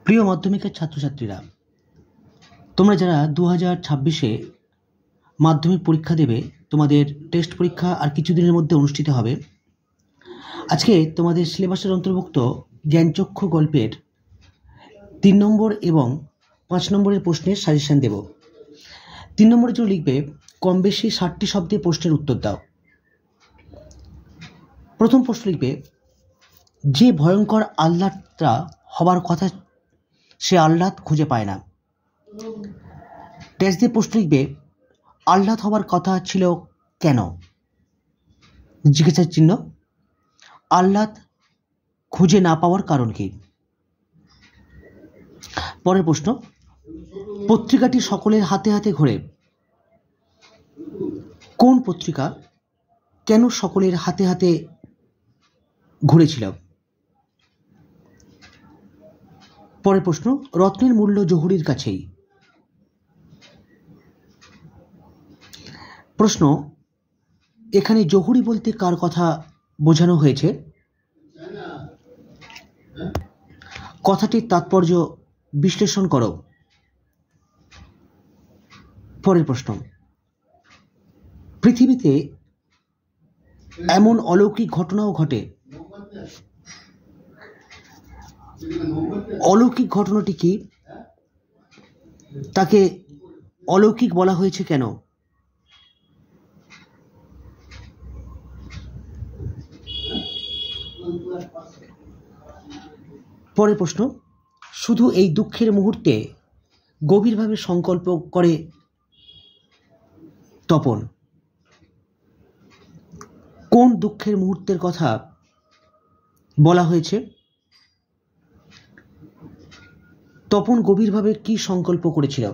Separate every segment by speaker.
Speaker 1: প্রিয় মাধ্যমিকের ছাত্রছাত্রীরা, তোমরা যারা 2026-এ মাধ্যমিক পরীক্ষা দেবে, তোমাদের টেস্ট পরীক্ষা আর কিছুদিনের মধ্যে অনুষ্ঠিত হবে। আজকে তোমাদের সিলেবাসের অন্তর্ভুক্ত জ্ঞানচক্ষু গল্পের 3 নম্বর এবং 5 নম্বরের প্রশ্নের সাজেশন দেব। 3 নম্বরের জন্য লিখবে কম বেশি 60টি শব্দে প্রশ্নের উত্তর দাও। প্রথম প্রশ্ন লিখবে, যে ভয়ঙ্কর আহ্লাদটা হবার কথা সে আহ্লাদ খুঁজে পায় না। ড্যাশ দিয়ে প্রশ্ন লিখবে, আহ্লাদ হবার কথা ছিল কেন? জিজ্ঞাসার চিহ্ন। আহ্লাদ খুঁজে না পাওয়ার কারণ কি? পরের প্রশ্ন, পত্রিকাটি সকলের হাতে হাতে ঘোরে। কোন পত্রিকা কেন সকলের হাতে হাতে ঘুরেছিল? পরের প্রশ্ন, রত্নের মূল্য জহুরির কাছেই। প্রশ্ন, এখানে জহুরি বলতে কার কথা বোঝানো হয়েছে? কথাটির তাৎপর্য বিশ্লেষণ করো। পরের প্রশ্ন, পৃথিবীতে এমন অলৌকিক ঘটনাও ঘটে। অলৌকিক ঘটনাটি কি? তাকে অলৌকিক বলা হয়েছে কেন? পরের প্রশ্ন, শুধু এই দুঃখের মুহূর্তে গভীরভাবে সংকল্প করে তপন। কোন দুঃখের মুহূর্তের কথা বলা হয়েছে? তপন গভীরভাবে কি সংকল্প করেছিল?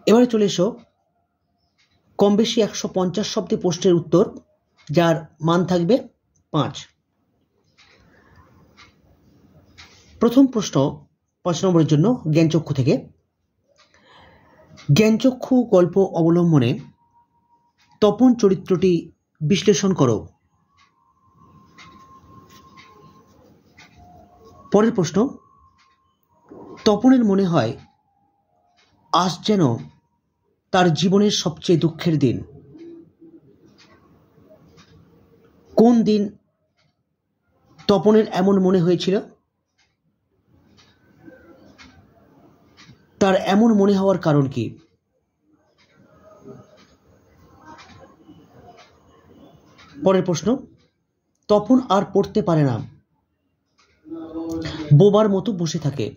Speaker 1: এবারে চলে এসো কম বেশি 150 শব্দে প্রশ্নের উত্তর, যার মান থাকবে 5। প্রথম প্রশ্ন 5 নম্বরের জন্য জ্ঞানচক্ষু থেকে। জ্ঞানচক্ষু গল্প অবলম্বনে তপন চরিত্রটি বিশ্লেষণ করো। পরের প্রশ্ন, তপনের মনে হয় আজ যেন তার জীবনের সবচেয়ে দুঃখের দিন। কোন দিন তপনের এমন মনে হয়েছিল? তার এমন মনে হওয়ার কারণ কি? পরের প্রশ্ন, তপন আর পড়তে পারে না, বোবার মতো বসে থাকে।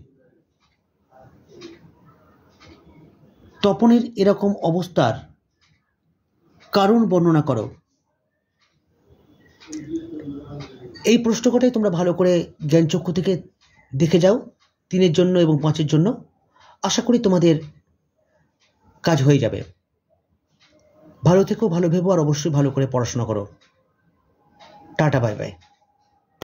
Speaker 1: তপনের এরকম অবস্থার কারণ বর্ণনা করো। এই প্রশ্ন কটাই তোমরা ভালো করে জ্ঞানচক্ষু থেকে দেখে যাও 3-এর জন্য এবং 5-এর জন্য। আশা করি তোমাদের কাজ হয়ে যাবে। ভালো থেকো, ভালো ভেবো, আর অবশ্যই ভালো করে পড়াশোনা করো। Tata, bye bye.